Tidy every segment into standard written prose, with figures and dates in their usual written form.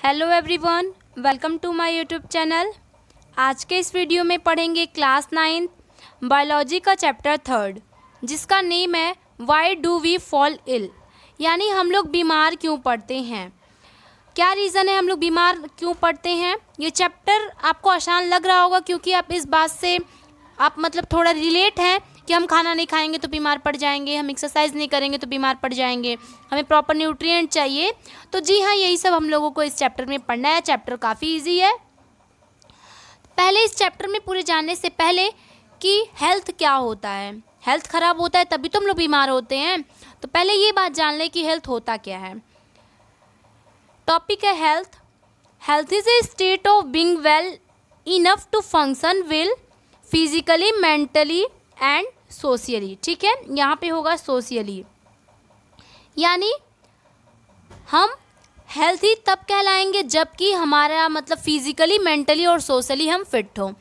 Hello everyone, welcome to my YouTube channel. आज के इस वीडियो में पढ़ेंगे क्लास 9 बायोलॉजी का चैप्टर 3 जिसका नेम है why do we fall ill, यानी हम लोग बीमार क्यों पड़ते हैं। क्या रीज़न है हम लोग बीमार क्यों पड़ते हैं। ये चैप्टर आपको आसान लग रहा होगा क्योंकि आप इस बात से आप थोड़ा रिलेट हैं कि हम खाना नहीं खाएंगे तो बीमार पड़ जाएंगे, हम एक्सरसाइज नहीं करेंगे तो बीमार पड़ जाएंगे, हमें प्रॉपर न्यूट्रिएंट चाहिए। तो जी हाँ, यही सब हम लोगों को इस चैप्टर में पढ़ना है। चैप्टर काफ़ी इजी है। पहले इस चैप्टर में पूरे जानने से पहले कि हेल्थ क्या होता है, हेल्थ ख़राब होता है तभी तो हम लोग बीमार होते हैं। तो पहले ये बात जान लें कि हेल्थ होता क्या है। टॉपिक है health. Health is a state of being well enough to function will physically, mentally and socially. ठीक है, यहाँ पे होगा सोशियली, यानी हम हेल्थी तब कहलाएंगे जबकि हमारा फिजिकली, मेंटली और सोशली हम फिट हों।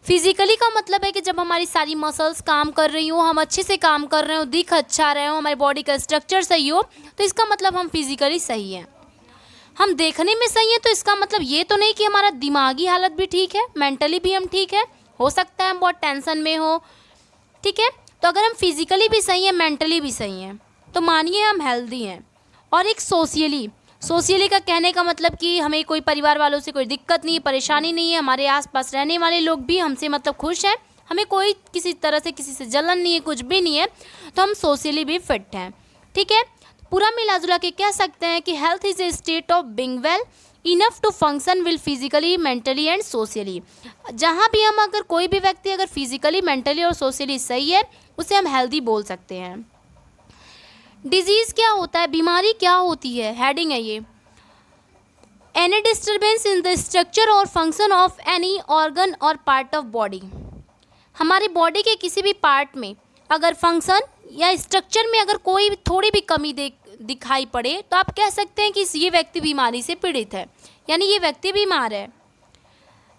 फिजिकली का मतलब है कि जब हमारी सारी मसल्स काम कर रही हो, हम अच्छे से काम कर रहे हो, दिख अच्छा रहे हो, हमारी बॉडी का स्ट्रक्चर सही हो, तो इसका मतलब हम फिजिकली सही हैं। हम देखने में सही है तो इसका मतलब ये तो नहीं कि हमारा दिमागी हालत भी ठीक है, मेंटली भी हम ठीक है। हो सकता है हम बहुत टेंशन में हो, ठीक है। तो अगर हम फिजिकली भी सही हैं, मेंटली भी सही हैं, तो मानिए हम हेल्दी हैं। और एक सोशियली का कहने का मतलब कि हमें कोई परिवार वालों से कोई दिक्कत नहीं, परेशानी नहीं है, हमारे आसपास रहने वाले लोग भी हमसे खुश हैं, हमें कोई किसी तरह से किसी से जलन नहीं है, कुछ भी नहीं है, तो हम सोशियली भी फिट हैं। ठीक है, पूरा मिला जुला के कह सकते हैं कि health is a state of being well enough to function will physically, mentally and socially. जहाँ भी हम अगर कोई भी व्यक्ति अगर फिजिकली, मेंटली और सोशली सही है, उसे हम हेल्दी बोल सकते हैं। डिजीज़ क्या होता है, बीमारी क्या होती है, हेडिंग है ये। Any disturbance in the structure और फंक्शन ऑफ एनी ऑर्गन और पार्ट ऑफ बॉडी। हमारी बॉडी के किसी भी पार्ट में अगर फंक्शन या स्ट्रक्चर में अगर कोई थोड़ी भी कमी दिखाई पड़े तो आप कह सकते हैं कि ये व्यक्ति बीमारी से पीड़ित है, यानी ये व्यक्ति बीमार है।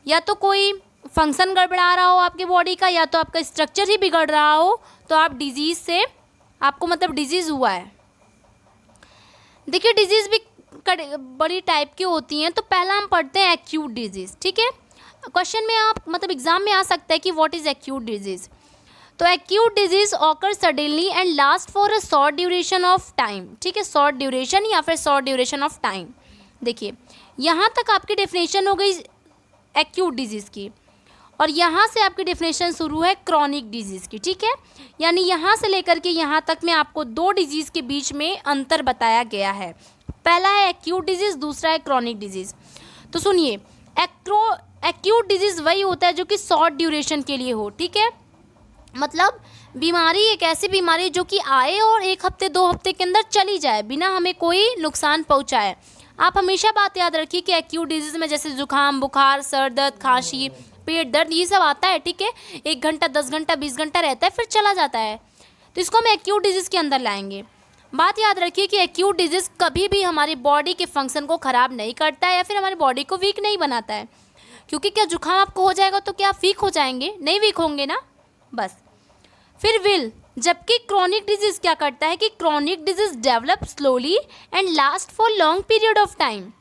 या तो कोई फंक्शन गड़बड़ा रहा हो आपके बॉडी का, या तो आपका स्ट्रक्चर ही बिगड़ रहा हो, तो आप डिजीज़ से आपको डिजीज़ हुआ है। देखिए, डिजीज़ भी बड़ी टाइप की होती हैं। तो पहला हम पढ़ते हैं एक्यूट डिजीज़। ठीक है, क्वेश्चन में आप एग्जाम में आ सकता है कि व्हाट इज़ एक्यूट डिजीज़। तो acute disease occur suddenly and last for a short duration of time. ठीक है, शॉर्ट ड्यूरेशन या फिर शॉर्ट ड्यूरेशन ऑफ टाइम। देखिए, यहाँ तक आपकी डेफिनेशन हो गई एक्यूट डिजीज़ की, और यहाँ से आपकी डेफिनेशन शुरू है क्रॉनिक डिजीज़ की। ठीक है, यानी यहाँ से लेकर के यहाँ तक में आपको दो डिजीज़ के बीच में अंतर बताया गया है। पहला है एक्यूट डिजीज़, दूसरा है क्रॉनिक डिजीज़। तो सुनिए, एक्यूट डिजीज़ वही होता है जो कि शॉर्ट ड्यूरेशन के लिए हो। ठीक है, बीमारी एक ऐसी बीमारी जो कि आए और 1 हफ्ते 2 हफ्ते के अंदर चली जाए बिना हमें कोई नुकसान पहुंचाए। आप हमेशा बात याद रखिए कि एक्यूट डिजीज़ में जैसे जुकाम, बुखार, सर दर्द, खांसी, पेट दर्द, ये सब आता है। ठीक है, 1 घंटा, 10 घंटा, 20 घंटा रहता है, फिर चला जाता है, तो इसको हम एक्यूट डिजीज़ के अंदर लाएंगे। बात याद रखिए कि एक्यूट डिजीज़ कभी भी हमारी बॉडी के फंक्शन को ख़राब नहीं करता है या फिर हमारी बॉडी को वीक नहीं बनाता है। क्योंकि क्या जुकाम आपको हो जाएगा तो क्या आप वीक हो जाएंगे? नहीं वीक होंगे ना, बस। फिर विल, जबकि क्रॉनिक डिजीज़ क्या करता है कि chronic disease develop slowly and last for long period of time.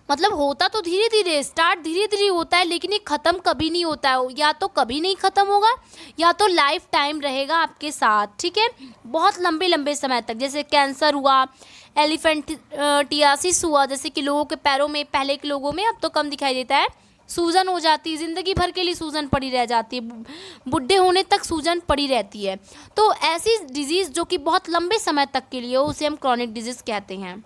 होता तो धीरे धीरे, स्टार्ट धीरे धीरे होता है, लेकिन ये ख़त्म कभी नहीं होता है। या तो कभी नहीं ख़त्म होगा या तो लाइफ टाइम रहेगा आपके साथ। ठीक है, बहुत लंबे लंबे समय तक। जैसे कैंसर हुआ, एलिफेंटियासिस हुआ, जैसे कि लोगों के पैरों में, पहले के लोगों में, अब तो कम दिखाई देता है, सूजन हो जाती है, ज़िंदगी भर के लिए सूजन पड़ी रह जाती है, बुढ़े होने तक सूजन पड़ी रहती है। तो ऐसी डिजीज़ जो कि बहुत लंबे समय तक के लिए हो, उसे हम क्रॉनिक डिजीज़ कहते हैं।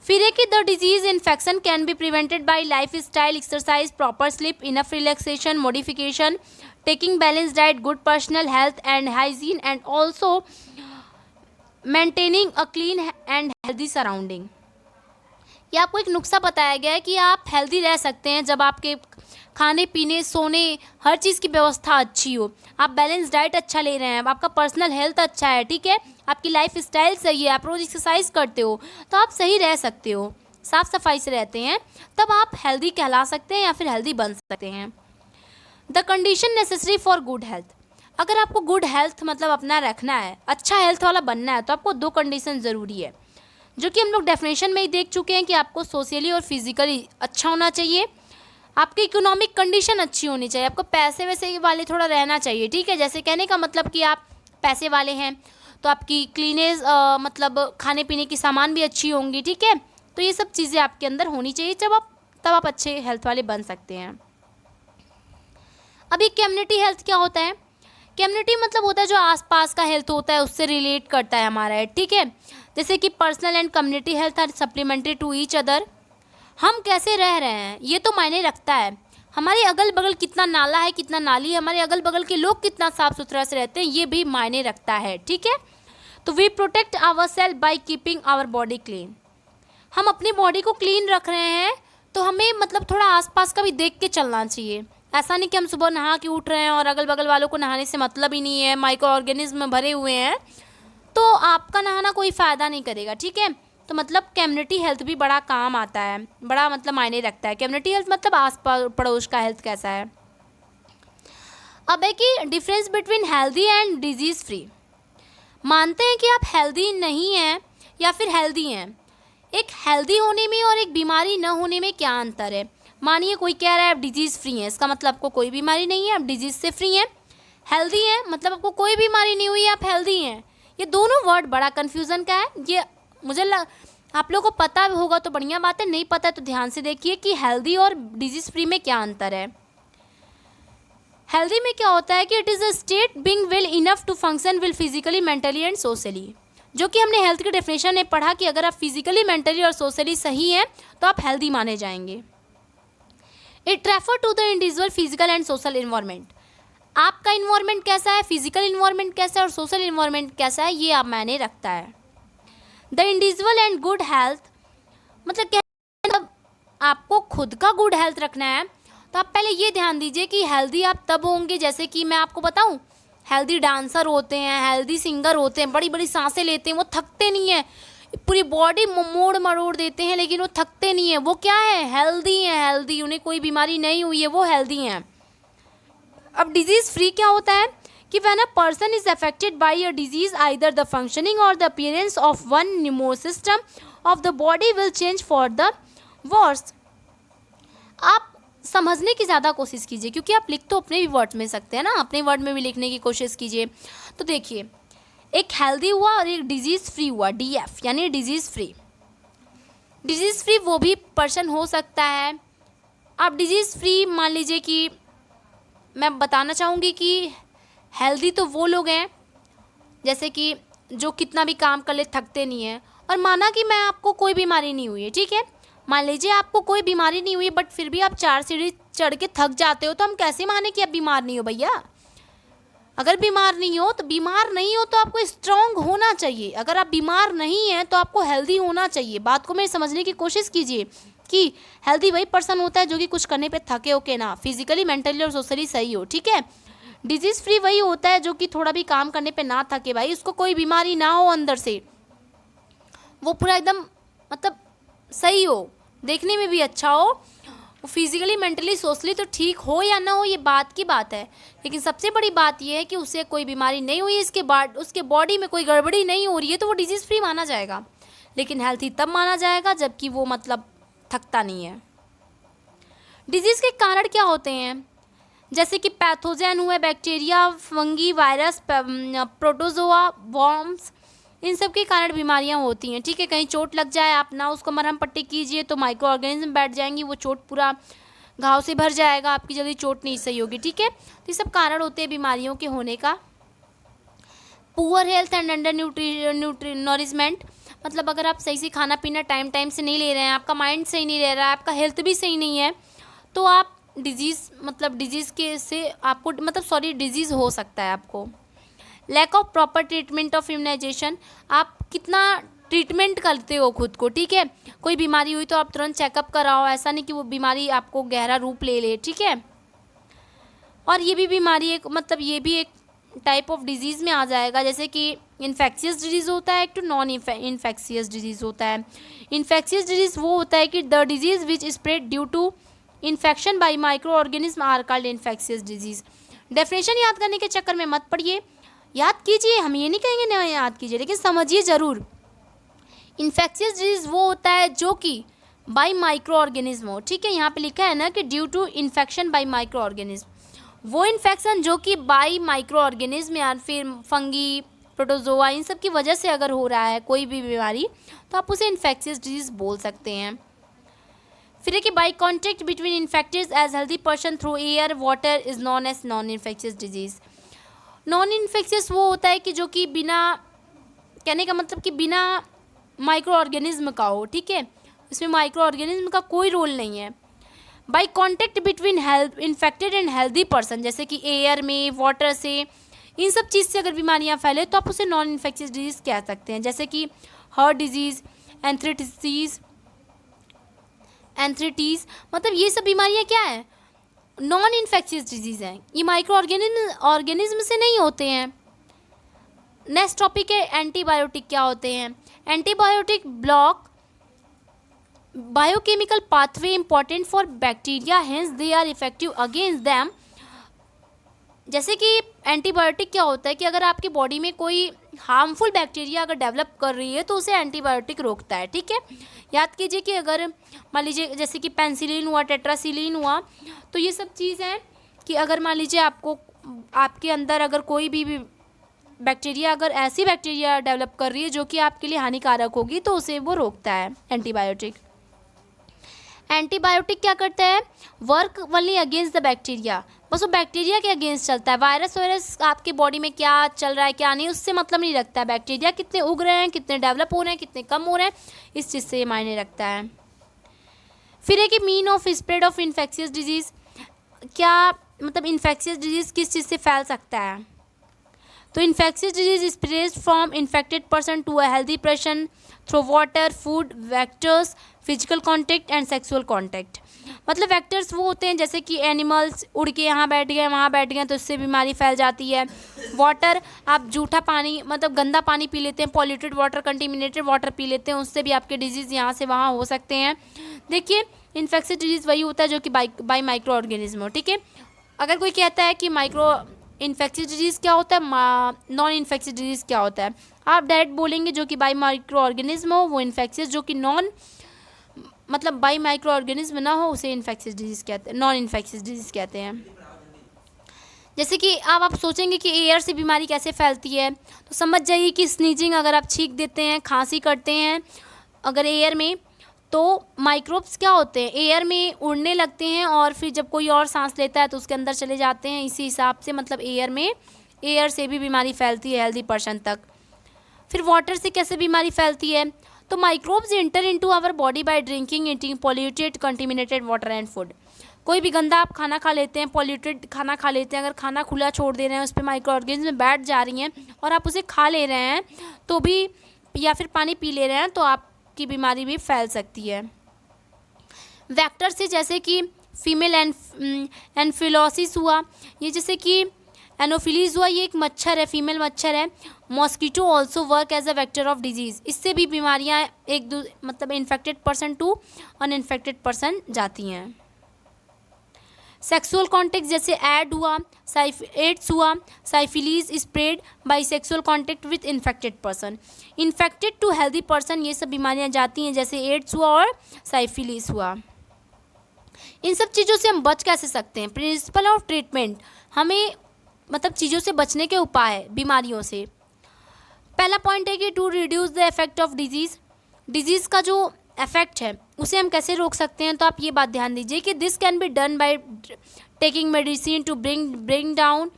फिर है कि the disease infection can be prevented bye life style, exercise, proper sleep, enough relaxation, modification, taking balance diet, good personal health and hygiene and also maintaining a clean and healthy surrounding. ये आपको एक नुस्खा बताया गया है कि आप healthy रह सकते हैं जब आपके खाने पीने, सोने, हर चीज़ की व्यवस्था अच्छी हो, आप बैलेंस डाइट अच्छा ले रहे हैं, आपका पर्सनल हेल्थ अच्छा है। ठीक है, आपकी लाइफ स्टाइल सही है, आप रोज़ एक्सरसाइज करते हो, तो आप सही रह सकते हो, साफ़ सफाई से रहते हैं, तब आप हेल्दी कहला सकते हैं या फिर हेल्दी बन सकते हैं। The condition necessary for good health, अगर आपको गुड हेल्थ अपना रखना है, अच्छा हेल्थ वाला बनना है, तो आपको 2 कंडीशन ज़रूरी है। जो कि हम लोग डेफिनेशन में ही देख चुके हैं कि आपको सोशली और फिजिकली अच्छा होना चाहिए, आपकी इकोनॉमिक कंडीशन अच्छी होनी चाहिए, आपको पैसे वैसे वाले थोड़ा रहना चाहिए, ठीक है। जैसे कहने का मतलब कि आप पैसे वाले हैं तो आपकी क्लीनेस मतलब खाने पीने की सामान भी अच्छी होंगी, ठीक है। तो ये सब चीज़ें आपके अंदर होनी चाहिए तब आप अच्छे हेल्थ वाले बन सकते हैं। अभी कम्युनिटी हेल्थ क्या होता है? कम्युनिटी मतलब होता है जो आसपास का हेल्थ होता है उससे रिलेट करता है हमारा, ठीक है। जैसे कि personal and community health are supplementary to each other. हम कैसे रह रहे हैं ये तो मायने रखता है, हमारे अगल बगल कितना नाला है, कितना नाली है, हमारे अगल बगल के लोग कितना साफ सुथरा से रहते हैं, ये भी मायने रखता है, ठीक है। तो we protect our self by keeping our body clean. हम अपनी बॉडी को क्लीन रख रहे हैं तो हमें मतलब थोड़ा आसपास का भी देख के चलना चाहिए। ऐसा नहीं कि हम सुबह नहा के उठ रहे हैं और अगल बगल वालों को नहाने से मतलब ही नहीं है, माइक्रो ऑर्गेनिज्म भरे हुए हैं, तो आपका नहाना कोई फ़ायदा नहीं करेगा, ठीक है। तो मतलब कम्युनिटी हेल्थ भी बड़ा काम आता है, बड़ा मतलब मायने रखता है। कम्युनिटी हेल्थ मतलब आस पड़ोस का हेल्थ कैसा है। अब है कि difference between healthy and disease free. मानते हैं कि आप हेल्दी नहीं हैं या फिर हेल्दी हैं। एक हेल्दी होने में और एक बीमारी न होने में क्या अंतर है? मानिए कोई कह रहा है आप डिजीज़ फ्री हैं, इसका मतलब आपको कोई बीमारी नहीं है, आप डिजीज़ से फ्री हैं। हेल्दी हैं मतलब आपको कोई बीमारी नहीं हुई, आप हेल्दी हैं। ये दोनों वर्ड बड़ा कन्फ्यूज़न का है। ये मुझे आप लोगों को पता होगा तो बढ़िया बात है, नहीं पता तो ध्यान से देखिए कि हेल्दी और डिजीज़ फ्री में क्या अंतर है। हेल्दी में क्या होता है कि it is a state being well enough to function well physically, mentally and socially. जो कि हमने हेल्थ के डेफिनेशन में पढ़ा कि अगर आप फिजिकली, मेंटली और सोशली सही हैं तो आप हेल्दी माने जाएंगे। It refer to the individual physical and social environment. आपका इन्वायरमेंट कैसा है, फिजिकल इन्वायरमेंट कैसा है और सोशल इन्वायरमेंट कैसा है, ये आप मायने रखता है। The individual and good health मतलब क्या, मतलब आपको खुद का गुड हेल्थ रखना है तो आप पहले ये ध्यान दीजिए कि हेल्दी आप तब होंगे, जैसे कि मैं आपको बताऊं, हेल्दी डांसर होते हैं, हेल्दी सिंगर होते हैं, बड़ी बड़ी सांसें लेते हैं, वो थकते नहीं हैं, पूरी बॉडी मोड़ मरोड़ देते हैं लेकिन वो थकते नहीं हैं, वो क्या है, हेल्दी हैं। हेल्दी, उन्हें कोई बीमारी नहीं हुई है, वो हेल्दी हैं। अब डिजीज़ फ्री क्या होता है कि when a person is affected by a disease either the functioning और द अपीयरेंस ऑफ वन न्यूमो system of the body will change for the worse. आप समझने की ज़्यादा कोशिश कीजिए, क्योंकि आप लिख तो अपने भी वर्ड में सकते हैं ना, अपने वर्ड में भी लिखने की कोशिश कीजिए। तो देखिए, एक हेल्दी हुआ और एक डिजीज़ फ्री हुआ, DF यानी डिजीज़ फ्री। डिजीज़ फ्री वो भी पर्सन हो सकता है। आप डिजीज़ फ्री मान लीजिए कि मैं बताना चाहूँगी कि हेल्दी तो वो लोग हैं जैसे कि जो कितना भी काम कर ले थकते नहीं हैं, और माना कि मैं आपको कोई बीमारी नहीं हुई है, ठीक है, मान लीजिए आपको कोई बीमारी नहीं हुई बट फिर भी आप 4 सीढ़ी चढ़ के थक जाते हो, तो हम कैसे माने कि आप बीमार नहीं हो भैया? अगर बीमार नहीं हो तो आपको स्ट्रांग होना चाहिए। अगर आप बीमार नहीं हैं तो आपको हेल्दी होना चाहिए। बात को मेरे समझने की कोशिश कीजिए कि हेल्दी वही पर्सन होता है जो कि कुछ करने पे थके हो के ना, फिजिकली, मेंटली और सोशली सही हो, ठीक है। डिजीज़ फ्री वही होता है जो कि थोड़ा भी काम करने पे ना थके भाई, उसको कोई बीमारी ना हो अंदर से, वो पूरा एकदम मतलब सही हो, देखने में भी अच्छा हो, फिजिकली, मेंटली, सोशली तो ठीक हो या ना हो ये बात की बात है, लेकिन सबसे बड़ी बात ये है कि उसे कोई बीमारी नहीं हुई, इसके बाद उसके बॉडी में कोई गड़बड़ी नहीं हो रही है, तो वो डिजीज़ फ्री माना जाएगा। लेकिन हेल्थी तब माना जाएगा जबकि वो मतलब थकता नहीं है। डिजीज़ के कारण क्या होते हैं? जैसे कि पैथोजन हुए, bacteria, fungi, virus, protozoa, worms, इन सब के कारण बीमारियां होती हैं, ठीक है। कहीं चोट लग जाए, आप ना उसको मरहम पट्टी कीजिए तो माइक्रो ऑर्गेनिज्म बैठ जाएंगी, वो चोट पूरा घाव से भर जाएगा, आपकी जल्दी चोट नहीं सही होगी, ठीक है। तो ये सब कारण होते हैं बीमारियों के होने का। Poor health and under nourishment मतलब अगर आप सही से खाना पीना टाइम टाइम से नहीं ले रहे हैं, आपका माइंड सही नहीं रह रहा है, आपका हेल्थ भी सही नहीं है, तो आप डिजीज़ के से आपको डिजीज़ हो सकता है आपको। Lack of proper treatment of immunisation, आप कितना ट्रीटमेंट करते हो खुद को, ठीक है। कोई बीमारी हुई तो आप तुरंत चेकअप कराओ, ऐसा नहीं कि वो बीमारी आपको गहरा रूप ले ले, ठीक है। और ये भी बीमारी ये भी एक टाइप ऑफ डिजीज़ में आ जाएगा, जैसे कि इन्फेक्शियस डिजीज़ होता है, एक तो नॉन इन्फेक्शियस डिजीज़ होता है। इन्फेक्शियस डिजीज़ वो होता है कि the disease which spread due to infection by microorganism are called infectious disease. Definition याद करने के चक्कर में मत पड़िए, याद कीजिए, हम ये नहीं कहेंगे ना याद कीजिए, लेकिन समझिए ज़रूर। इन्फेक्शियस डिजीज़ वो होता है जो कि बाई माइक्रो ऑर्गेनिज्म हो, ठीक है, यहाँ पे लिखा है ना कि due to infection by microorganism, वो इन्फेक्शन जो कि बाई माइक्रो ऑर्गेनिज्म या फिर फंगी, प्रोटोजोआ, इन सब की वजह से अगर हो रहा है कोई भी बीमारी, तो आप उसे इन्फेक्शियस डिजीज़ बोल सकते हैं। फिर है कि by contact between infected as healthy person through air water is non as non infectious disease. Non infectious वो होता है कि जो कि बिना, कहने का मतलब कि बिना माइक्रो ऑर्गेनिज्म का हो, ठीक है, इसमें माइक्रो ऑर्गेनिज्म का कोई रोल नहीं है। By contact between health infected and healthy person, जैसे कि एयर में, वाटर से, इन सब चीज़ से अगर बीमारियां फैले तो आप उसे नॉन इन्फेक्शियस डिजीज़ कह सकते हैं, जैसे कि हार्ट डिजीज़, एंथ्राइटिस, मतलब ये सब बीमारियां क्या है, नॉन इन्फेक्शियस डिजीज़ हैं, ये माइक्रो ऑर्गेनिज्म से नहीं होते हैं। नेक्स्ट टॉपिक है एंटीबायोटिक क्या होते हैं। Antibiotic block biochemical pathway important for bacteria, hence they are effective against them. जैसे कि एंटीबायोटिक क्या होता है कि अगर आपकी बॉडी में कोई हार्मफुल बैक्टीरिया अगर डेवलप कर रही है तो उसे एंटीबायोटिक रोकता है, ठीक है। याद कीजिए कि अगर मान लीजिए जैसे कि पेनिसिलिन हुआ, टेट्रासिलिन हुआ, तो ये सब चीज़ हैं कि अगर मान लीजिए आपको, आपके अंदर अगर कोई भी बैक्टीरिया, अगर ऐसी बैक्टीरिया डेवलप कर रही है जो कि आपके लिए हानिकारक होगी, तो उसे वो रोकता है एंटीबायोटिक। एंटीबायोटिक क्या करता है, work only against the bacteria, बस वो बैक्टीरिया के अगेंस्ट चलता है। वायरस आपके बॉडी में क्या चल रहा है क्या नहीं, उससे मतलब नहीं रखता है। बैक्टीरिया कितने उग रहे हैं, कितने डेवलप हो रहे हैं, कितने कम हो रहे हैं, इस चीज़ से ये मायने रखता है। फिर है कि mean of spread of infectious disease, क्या मतलब इन्फेक्शियस डिजीज़ किस चीज़ से फैल सकता है, तो infectious disease spread from infected person to a healthy person through water, food, vectors, physical contact and sexual contact. मतलब वेक्टर्स वो होते हैं जैसे कि एनिमल्स उड़ के यहाँ बैठ गए, वहाँ बैठ गए, तो इससे बीमारी फैल जाती है। वाटर, आप जूठा पानी, मतलब गंदा पानी पी लेते हैं, polluted water, contaminated water P लेते हैं, उससे भी आपके डिजीज़ यहाँ से वहाँ हो सकते हैं। देखिए इन्फेक्शियस डिजीज़ वही होता है जो कि बाई माइक्रो ऑर्गेनिज्म हो, ठीक है। अगर कोई कहता है कि माइक्रो इन्फेक्शियस डिजीज़ क्या होता है, नॉन इन्फेक्शियस डिजीज़ क्या होता है, आप डायरेक्ट बोलेंगे जो कि बाई माइक्रो ऑर्गेनिज्म हो वो इन्फेक्शियस, जो कि नॉन मतलब बाई माइक्रो ऑर्गेनिज्म ना हो उसे इन्फेक्शियस डिजीज़ कहते हैं, नॉन इन्फेक्शियस डिजीज़ कहते हैं। जैसे कि आप सोचेंगे कि एयर से बीमारी कैसे फैलती है, तो समझ जाइए कि स्नीजिंग, अगर आप छींक देते हैं, खांसी करते हैं अगर एयर में, तो माइक्रोब्स क्या होते हैं, एयर में उड़ने लगते हैं और फिर जब कोई और सांस लेता है तो उसके अंदर चले जाते हैं। इसी हिसाब से मतलब एयर से भी बीमारी फैलती है हेल्दी पर्सन तक। फिर वाटर से कैसे बीमारी फैलती है, तो microbes enter into our body by drinking, eating polluted contaminated water and food. कोई भी गंदा आप खाना खा लेते हैं, पॉल्यूटेड खाना खा लेते हैं, अगर खाना खुला छोड़ दे रहे हैं, उस पर माइक्रो ऑर्गेनिज्म बैठ जा रही हैं और आप उसे खा ले रहे हैं तो भी, या फिर पानी पी ले रहे हैं, तो आपकी बीमारी भी फैल सकती है। वेक्टर से जैसे कि फीमेल एनफिलोसिस हुआ, ये जैसे कि एनोफिलीज हुआ, ये एक मच्छर है, फीमेल मच्छर है। Mosquito also work as a vector of disease, इससे भी बीमारियाँ मतलब infected person to uninfected person जाती हैं। सेक्सुअल कॉन्टेक्ट जैसे एड्स हुआ, syphilis spread by sexual contact with infected person. Infected to healthy person ये सब बीमारियाँ जाती हैं, जैसे एड्स हुआ और साइफिलीज हुआ। इन सब चीज़ों से हम बच कैसे सकते हैं, प्रिंसिपल ऑफ ट्रीटमेंट, हमें मतलब चीज़ों से बचने के उपाय बीमारियों से। पहला पॉइंट है कि to reduce the effect of disease का जो इफेक्ट है उसे हम कैसे रोक सकते हैं, तो आप ये बात ध्यान दीजिए कि this can be done by taking medicine to bring down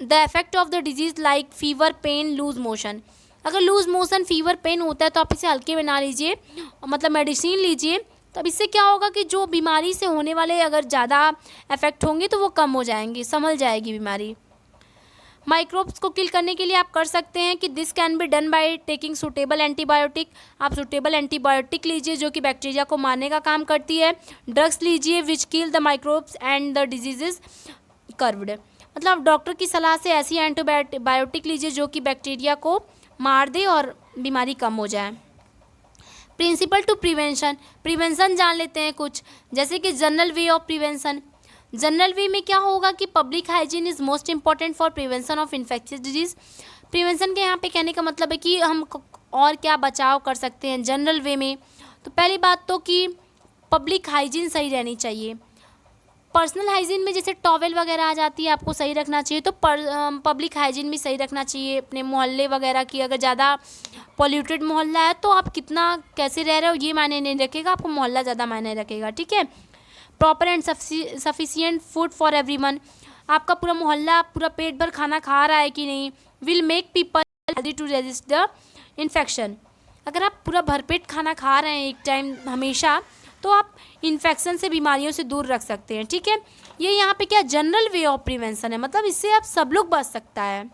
the effect of the disease like fever, pain, loose motion. अगर लूज मोशन, फीवर, पेन होता है तो आप इसे हल्के में ना लीजिए, मतलब मेडिसिन लीजिए, तब इससे क्या होगा कि जो बीमारी से होने वाले अगर ज़्यादा इफेक्ट होंगे तो वो कम हो जाएंगे, संभल जाएगी बीमारी। माइक्रोब्स को किल करने के लिए आप कर सकते हैं कि this can be done by taking suitable antibiotic, आप सूटेबल एंटीबायोटिक लीजिए जो कि बैक्टीरिया को मारने का काम करती है। ड्रग्स लीजिए which kill the microbes and the diseases cured, मतलब डॉक्टर की सलाह से ऐसी एंटीबायोटिक लीजिए जो कि बैक्टीरिया को मार दे और बीमारी कम हो जाए। प्रिंसिपल टू प्रिवेंशन जान लेते हैं कुछ, जैसे कि general way of prevention. General वे में क्या होगा कि public hygiene is most important for prevention of infectious disease. Prevention के यहाँ पे कहने का मतलब है कि हम और क्या बचाव कर सकते हैं जनरल वे में। तो पहली बात तो कि पब्लिक हाइजीन सही रहनी चाहिए। पर्सनल हाइजीन में जैसे टॉवेल वगैरह आ जाती है, आपको सही रखना चाहिए। तो पब्लिक हाइजीन भी सही रखना चाहिए अपने मोहल्ले वगैरह की। अगर ज़्यादा पॉल्यूटेड मोहल्ला है तो आप कितना कैसे रह रहे हो ये मायने नहीं रखेगा, आपको मोहल्ला ज़्यादा मायने रखेगा, ठीक है। Proper and sufficient food for everyone, आपका पूरा मोहल्ला पूरा पेट भर खाना खा रहा है कि नहीं, will make people healthy to resist the infection. अगर आप पूरा भरपेट खाना खा रहे हैं एक टाइम हमेशा, तो आप इन्फेक्शन से, बीमारियों से दूर रख सकते हैं, ठीक है। ये यहाँ पे क्या जनरल वे ऑफ प्रिवेंशन है, मतलब इससे आप सब लोग बच सकता है।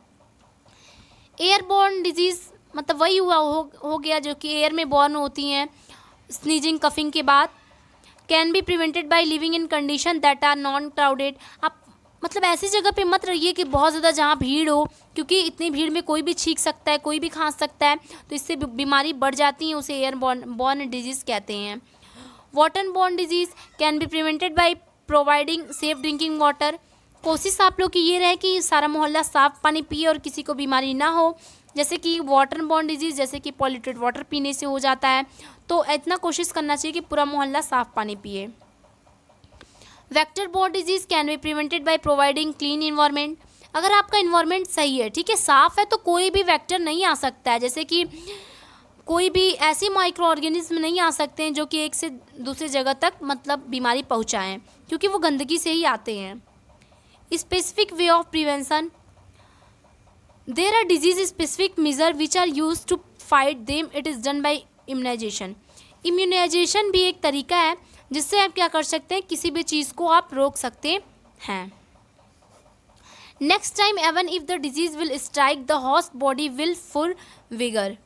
एयरबोर्न डिजीज़ मतलब वही हो गया जो कि एयर में बॉर्न होती हैं स्नीजिंग कफिंग के बाद। Can be prevented by living in condition that are non crowded. आप मतलब ऐसी जगह पे मत रहिए कि बहुत ज़्यादा जहाँ भीड़ हो, क्योंकि इतनी भीड़ में कोई भी छींक सकता है, कोई भी खांस सकता है, तो इससे बीमारी बढ़ जाती है, उसे एयर बॉर्न डिजीज़ कहते हैं। Water borne disease can be prevented by providing safe drinking water. कोशिश आप लोग की ये रहे कि सारा मोहल्ला साफ़ पानी पिए और किसी को बीमारी ना हो, जैसे कि वाटर बॉर्न डिजीज़ जैसे कि पॉल्यूटेड वाटर पीने से हो जाता है, तो इतना कोशिश करना चाहिए कि पूरा मोहल्ला साफ़ पानी पिए। Vector borne disease can be prevented by providing clean environment. अगर आपका इन्वायरमेंट सही है, ठीक है, साफ़ है, तो कोई भी वेक्टर नहीं आ सकता है, जैसे कि कोई भी ऐसी माइक्रो ऑर्गेनिज्म नहीं आ सकते हैं जो कि एक से दूसरी जगह तक मतलब बीमारी पहुंचाएं, क्योंकि वो गंदगी से ही आते हैं। Specific way of prevention, there are disease specific measure which are use to fight them, it is done by immunization. Immunization भी एक तरीका है जिससे आप क्या कर सकते हैं, किसी भी चीज़ को आप रोक सकते हैं। Next time even if the disease will strike the host body will full vigour.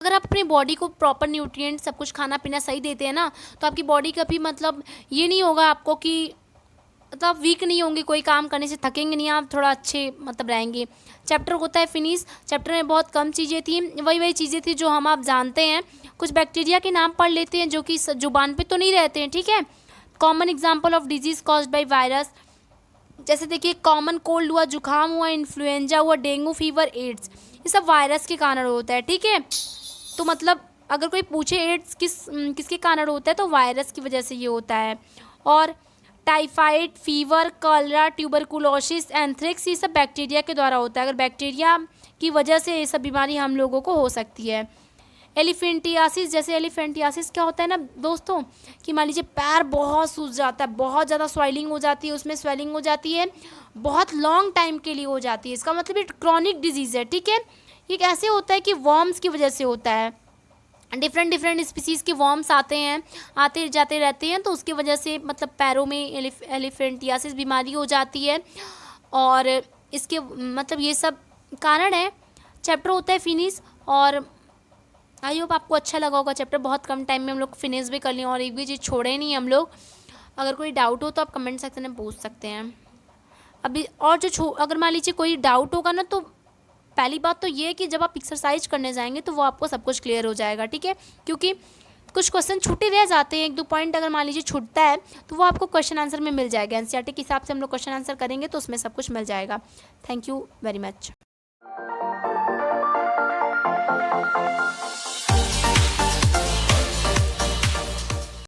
अगर आप अपनी बॉडी को प्रॉपर न्यूट्रिएंट सब कुछ खाना पीना सही देते हैं ना, तो आपकी बॉडी कभी मतलब ये नहीं होगा आपको कि मतलब वीक नहीं होंगे, कोई काम करने से थकेंगे नहीं, आप थोड़ा अच्छे मतलब रहेंगे। चैप्टर होता है फिनिश। चैप्टर में बहुत कम चीज़ें थी, वही चीज़ें थी जो हम आप जानते हैं। कुछ बैक्टीरिया के नाम पढ़ लेते हैं जो कि जुबान पे तो नहीं रहते हैं, ठीक है। Common example of disease caused by virus, जैसे देखिए कॉमन कोल्ड हुआ, जुकाम हुआ, इन्फ्लुएंजा हुआ, डेंगू फीवर, एड्स, ये सब वायरस के कारण होता है, ठीक है। तो मतलब अगर कोई पूछे एड्स किसके कारण होता है, तो वायरस की वजह से ये होता है। और typhoid, fever, cholera, tuberculosis, anthrax, ये सब बैक्टीरिया के द्वारा होता है। अगर बैक्टीरिया की वजह से ये सब बीमारी हम लोगों को हो सकती है। एलिफेंटियासिस, जैसे एलिफेंटियासिस क्या होता है ना दोस्तों, कि मान लीजिए पैर बहुत सूज जाता है, बहुत ज़्यादा स्वेलिंग हो जाती है, उसमें स्वेलिंग हो जाती है, बहुत लॉन्ग टाइम के लिए हो जाती है। इसका मतलब ये क्रॉनिक डिजीज़ है, ठीक है। ये कैसे होता है कि वर्म्स की वजह से होता है। डिफरेंट स्पीसीज़ के वर्म्स आते हैं, आते जाते रहते हैं, तो उसकी वजह से मतलब पैरों में एलिफेंटियासिस बीमारी हो जाती है। और इसके मतलब ये सब कारण है। चैप्टर होता है फिनिश, और आई होप आपको अच्छा लगा होगा चैप्टर। बहुत कम टाइम में हम लोग फिनिश भी कर लिए और एक भी चीज़ छोड़े नहीं हम लोग। अगर कोई डाउट हो तो आप कमेंट सेक्शन में पूछ सकते हैं अभी। और जो अगर मान लीजिए कोई डाउट होगा ना, तो पहली बात तो ये है कि जब आप एक्सरसाइज करने जाएंगे तो वो आपको सब कुछ क्लियर हो जाएगा, ठीक है। क्योंकि कुछ क्वेश्चन छूटे रह जाते हैं, 1-2 पॉइंट अगर मान लीजिए छूटता है तो वो आपको क्वेश्चन आंसर में मिल जाएगा। एनसीईआरटी के हिसाब से हम लोग क्वेश्चन आंसर करेंगे तो उसमें सब कुछ मिल जाएगा। Thank you very much.